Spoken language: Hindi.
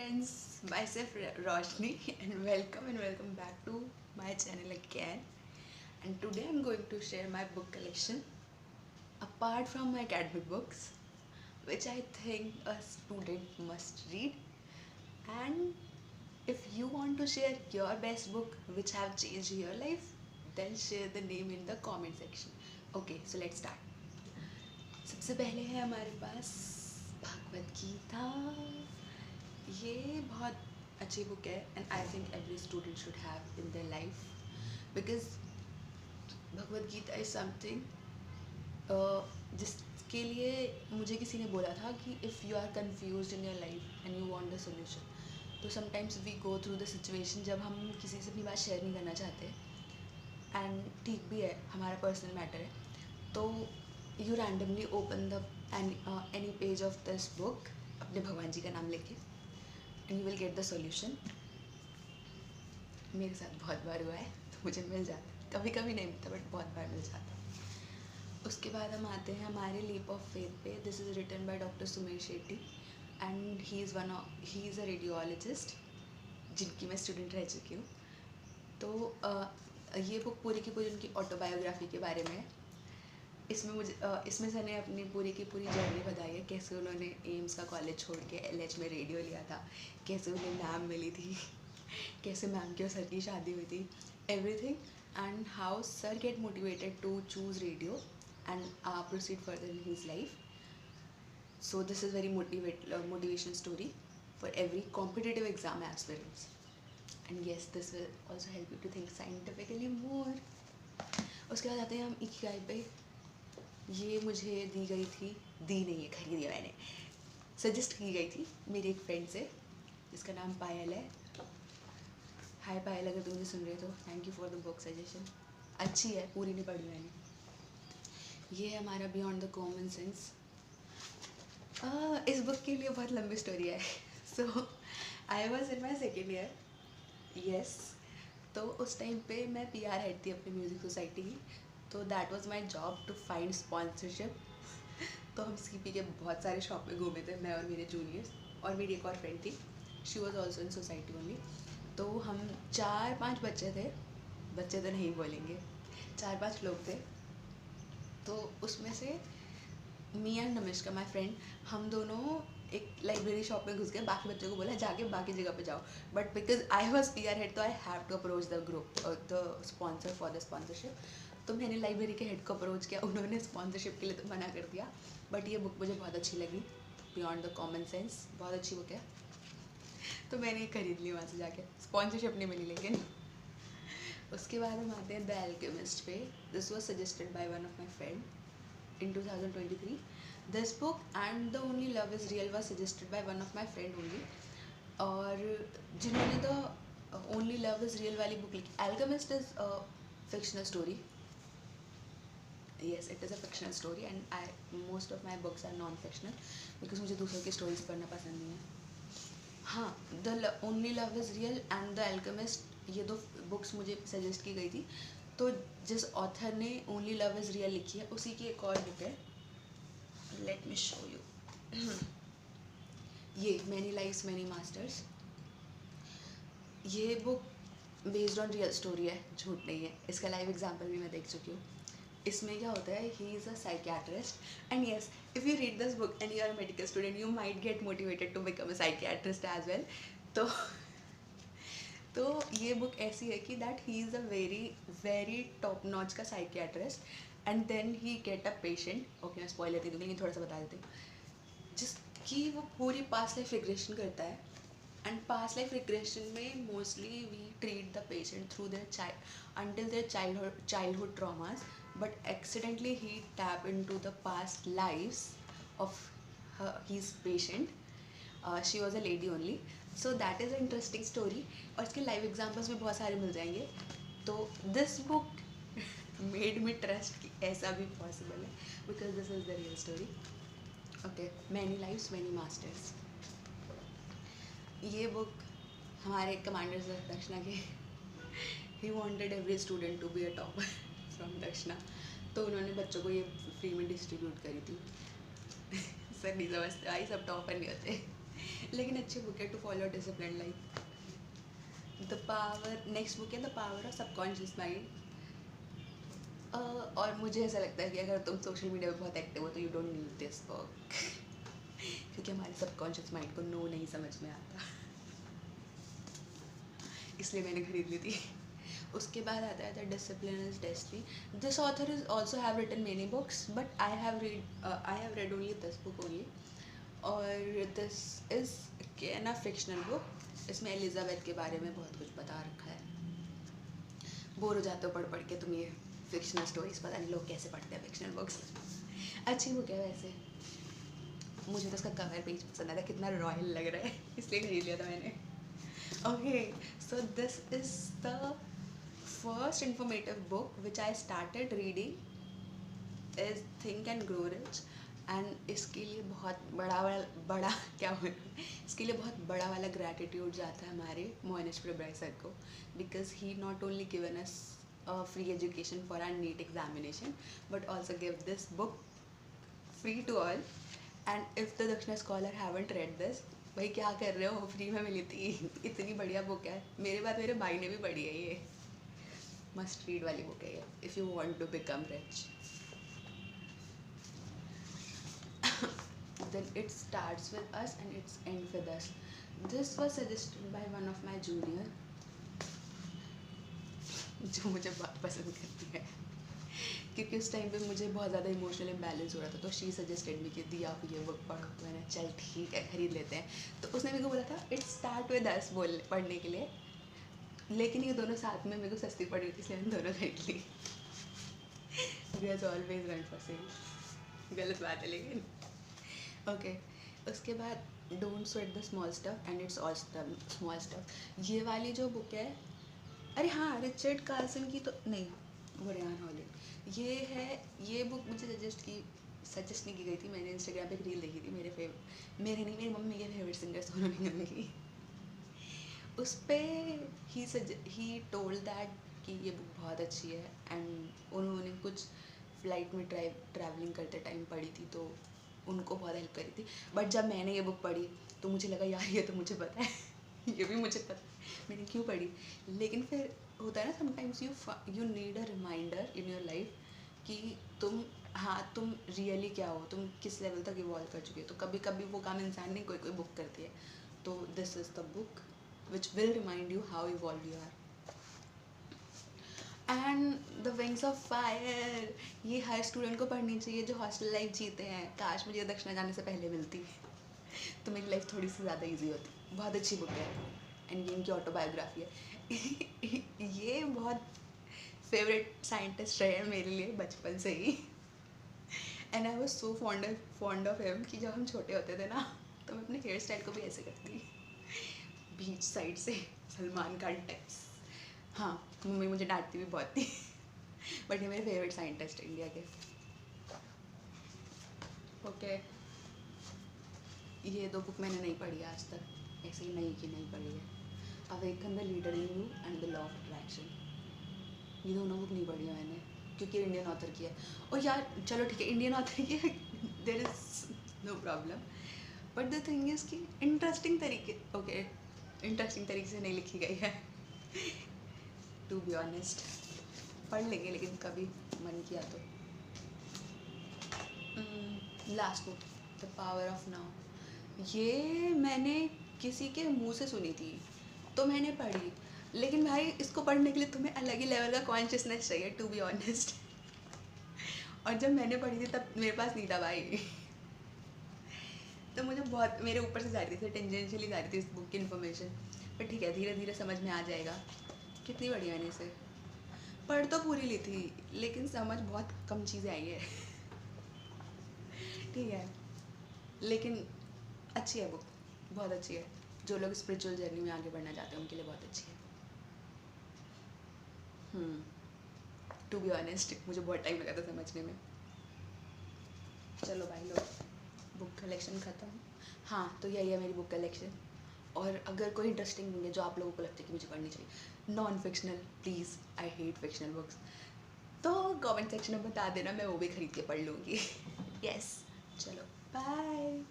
friends, myself Roshni and welcome back to my channel again. And today I'm going to share my book collection apart from my academic books, which I think a student must read. And if you want to share your best book which have changed your life, then share the name in the comment section. Okay, so let's start. सबसे पहले है हमारे पास भगवद गीता। ये बहुत अच्छी बुक है and I think every student should have in their life because Bhagavad Gita is something जिसके लिए मुझे किसी ने बोला था कि if you are confused in your life and you want the solution, तो sometimes we go through the situation जब हम किसी से अपनी बात शेयर नहीं करना चाहते एंड ठीक भी है, हमारा पर्सनल मैटर है, तो you randomly open the any page of this book अपने भगवान जी का नाम लेके and you will get the solution. मेरे साथ बहुत बार हुआ है, तो मुझे मिल जाता है, कभी कभी नहीं मिलता बट बहुत बार मिल जाता है। उसके बाद हम आते हैं हमारे लीप ऑफ फेथ पे। This is written by doctor Sumesh Shetty and he is a radiologist जिनकी मैं स्टूडेंट रह चुकी हूँ। तो ये बुक पूरी की पूरी उनकी ऑटोबायोग्राफी के बारे में है। इसमें सर ने अपनी पूरी की पूरी जर्नी बताई है, कैसे उन्होंने एम्स का कॉलेज छोड़ के एलएच में रेडियो लिया था, कैसे उन्हें मैम मिली थी, कैसे मैम की और सर की शादी हुई थी, everything, and how sir get motivated to choose radio and proceed further in his life. So this is very motivation story for every competitive exam aspirants. And yes, this will also help you to think scientifically more. उसके बाद आते हैं हम इकिगाई पे। ये मुझे दी गई थी, दी नहीं है, खरीदी है मैंने, सजेस्ट की गई थी मेरी एक फ्रेंड से जिसका नाम पायल है। हाय पायल, अगर तुम मुझे सुन रहे हो तो thank you for the book suggestion. अच्छी है, पूरी नहीं पढ़ी मैंने। ये है हमारा बियॉन्ड द कॉमन सेंस। इस बुक के लिए बहुत लंबी स्टोरी है। So I was in my second year, yes, तो उस टाइम पे मैं PR हेड थी अपनी म्यूज़िक सोसाइटी की, तो that was my job to find sponsorship. तो हम CP के बहुत सारे शॉप में घूमे थे, मैं और मेरे जूनियर्स, और मेरी एक और फ्रेंड थी, she was also in society only. तो हम 4-5 बच्चे थे, बच्चे तो नहीं बोलेंगे, 4-5 लोग थे। तो उसमें से मी एंड नमिश्का माई फ्रेंड, हम दोनों एक लाइब्रेरी शॉप में घुस गए, बाकी बच्चों को बोला जाके बाकी जगह पे जाओ, but because I was PR head तो I have to approach the group, the sponsor for the sponsorship. तो मैंने लाइब्रेरी के हेड को अप्रोच किया, उन्होंने स्पॉन्सरशिप के लिए तो मना कर दिया, बट ये बुक मुझे बहुत अच्छी लगी, बियॉन्ड द कॉमन सेंस, बहुत अच्छी बुक है, तो मैंने खरीद ली वहाँ से जाके। स्पॉन्सरशिप नहीं मिली लेकिन। उसके बाद हम आते हैं द एल्केमिस्ट पे। This was suggested by one of my friend in 2023. This book and The Only Love Is Real was suggested by one of my friend only. और जिन्होंने The Only Love Is Real वाली बुक लिखी, Alchemist is a fictional story. Yes, it is a fictional story and most of my books are non-fictional because मुझे दूसरों की स्टोरीज पढ़ना पसंद नहीं है। हाँ, The Only Love Is Real and The Alchemist, ये दो बुक्स मुझे सजेस्ट की गई थी। तो जिस ऑथर ने ओनली लव इज़ रियल लिखी है, उसी की एक और बुक है, लेट मी शो यू, ये मैनी लाइव्स मैनी मास्टर्स। ये book based on real story है, झूठ नहीं है। इसका लाइव एग्जाम्पल भी मैं देख चुकी हूँ। इसमें क्या होता है, he is a psychiatrist and yes, if you read this book and you are a medical student, you might get motivated to become a psychiatrist as well. तो ये बुक ऐसी है कि that he is a very very top notch का psychiatrist and then he get a patient. Okay, मैं स्पॉइलर दे दूँगी, थोड़ा सा बता देती हूँ, जिसकी वो पूरी पास्ट लाइफ रिग्रेशन करता है। एंड पास्ट लाइफ रिग्रेशन में mostly we treat the patient through their until their childhood traumas, but accidentally he tap into the past lives of his patient. She was a lady only, so that is a interesting story, और इसके लाइव एग्जाम्पल्स भी बहुत सारे मिल जाएंगे। तो this book made me trust कि ऐसा भी पॉसिबल है, because this is the real story. Okay, many lives many masters. ये बुक हमारे कमांडर्स दक्षिणा के, he wanted every student to be a topper from Dakshina, तो उन्होंने बच्चों को ये फ्री में डिस्ट्रीब्यूट करी थी। सर नहीं समझते, आई सब टॉपर नहीं होते। लेकिन अच्छी बुक है to follow discipline life. The power, next book है the power of subconscious mind. और मुझे ऐसा लगता है कि अगर तुम सोशल मीडिया पे बहुत एक्टिव हो तो you don't need this book, क्योंकि हमारे सबकॉन्शियस माइंड को नो नहीं समझ में आता, इसलिए मैंने खरीद ली थी। उसके बाद आता है the discipline is destiny. This author is also have written many books but I have read only this book only. और this is can a fictional book. इसमें एलिजाबेथ के बारे में बहुत कुछ बता रखा है। बोर हो जाते हो पढ़ पढ़ के तुम ये फिक्शनल स्टोरीज, पता नहीं लोग कैसे पढ़ते हैं फिक्शनल बुक्स। अच्छी बुक है वैसे, मुझे तो उसका कवर पेज पसंद आया था, कितना रॉयल लग रहा है, इसलिए खरीद लिया था मैंने। Okay, so this is the first informative book which I started reading is Think and Grow Rich। And इसके लिए बहुत बड़ा क्या बोलूँ, इसके लिए बहुत बड़ा वाला ग्रैटिट्यूड जाता है हमारे मोनिश प्रभुराय सर को, because he not only given us free education for our NEET examination but also give this book free to all. And if the Dakshina scholar haven't read this, भाई क्या कर रहे हो, फ्री में मिली थी, इतनी बढ़िया बुक है। मेरे बाद मेरे भाई ने भी पढ़ी है, ये मस्ट रीड वाली बुक है ये, if you want to become rich. Then it starts with us and it's end with us. This was suggested by one of my junior, जो मुझे बहुत पसंद करती है, क्योंकि उस टाइम पे मुझे बहुत ज़्यादा इमोशनल इम्बैलेंस हो रहा था, तो शी सजेस्टेड मी कि दिया आप ये बुक पढ़ो, तो मैंने चल ठीक है खरीद लेते हैं। तो उसने मेरे को बोला था इट स्टार्ट विद अस बोल पढ़ने के लिए, लेकिन ये दोनों साथ में मेरे को सस्ती पड़ी थी, इसलिए मैंने दोनों खरीद ली। We are always run for sale, गलत बात है लेकिन। ओके, उसके बाद don't sweat the small stuff and it's all small stuff, ये वाली जो बुक है, अरे हाँ रिचर्ड कार्सन की तो नहीं, वो रेहान हॉलिडे, ये है। ये बुक मुझे सजेस्ट नहीं की गई थी, मैंने इंस्टाग्राम पे एक रील देखी थी, मेरी मम्मी के फेवरेट सिंगर सोनू निगम की, उस पर ही टोल्ड दैट कि ये बुक बहुत अच्छी है। एंड उन्होंने कुछ फ्लाइट में ट्रैवलिंग करते टाइम पढ़ी थी, तो उनको बहुत हेल्प करी थी। बट जब मैंने ये बुक पढ़ी तो मुझे लगा यार ये तो मुझे पता है ये भी मुझे पता है मैंने क्यों पढ़ी। लेकिन फिर होता है ना, sometimes you need a reminder in your life कि तुम रियली क्या हो, तुम किस लेवल तक इवॉल्व कर चुके हो। तो कभी कभी वो काम इंसान नहीं, कोई बुक करती है। तो this is the book which will remind you how evolve you are. And the wings of fire, ये हर स्टूडेंट को पढ़नी चाहिए जो हॉस्टल लाइफ जीते हैं। काश मुझे दक्षिणा जाने से पहले मिलती तो मेरी लाइफ थोड़ी सी ज़्यादा इजी होती। बहुत अच्छी बुक है एंड ये इनकी ऑटोबायोग्राफी है। ये बहुत फेवरेट साइंटिस्ट रहे हैं मेरे लिए बचपन से ही। And I was so fond of him कि जब हम छोटे होते थे ना, तो मैं अपने हेयर स्टाइल को भी ऐसे करती, बीच साइड से सलमान खान टाइप्स। हाँ, मम्मी मुझे डांटती भी बहुत थी बट ये मेरे फेवरेट साइंटिस्ट इंडिया के। ओके, ये दो बुक मैंने नहीं पढ़ी आज तक, ऐसे ही नहीं पढ़ी है। Awaken the leader in you and the law of attraction, ये दोनों बुक नहीं पढ़ी है मैंने, क्योंकि इंडियन ऑथर की है। और यार चलो ठीक है, इंडियन ऑथर की है, there is no problem, but the thing is कि इंटरेस्टिंग तरीके से नहीं लिखी गई है। टू बी ऑनेस्ट, पढ़ लेंगे लेकिन कभी मन किया तो। Last book the power of now, ये मैंने किसी के मुंह से सुनी थी तो मैंने पढ़ी, लेकिन भाई इसको पढ़ने के लिए तुम्हें अलग ही लेवल का कॉन्शियसनेस चाहिए, टू बी ऑनेस्ट। और जब मैंने पढ़ी थी तब मेरे पास नहीं था भाई तो मुझे बहुत मेरे ऊपर से जा रही थी, टेंजेंशियली जा रही थी इस बुक की इन्फॉर्मेशन। पर ठीक है, धीरे धीरे समझ में आ जाएगा। कितनी बढ़िया है इसे, पढ़ तो पूरी ली थी लेकिन समझ बहुत कम चीज़ें आई है ठीक है, लेकिन अच्छी है बुक, बहुत अच्छी है। जो लोग स्पिरिचुअल जर्नी में आगे बढ़ना चाहते हैं उनके लिए बहुत अच्छी है। टू बी ऑनेस्ट मुझे बहुत टाइम लगा था समझने में। चलो भाई लोग, बुक कलेक्शन ख़त्म। हाँ, तो यही है मेरी बुक कलेक्शन। और अगर कोई इंटरेस्टिंग बुक है जो आप लोगों को लगता है कि मुझे पढ़नी चाहिए, non fictional, please, I hate fictional books, तो कमेंट सेक्शन में बता देना, मैं वो भी खरीद के पढ़ लूँगी। यस, चलो बाय।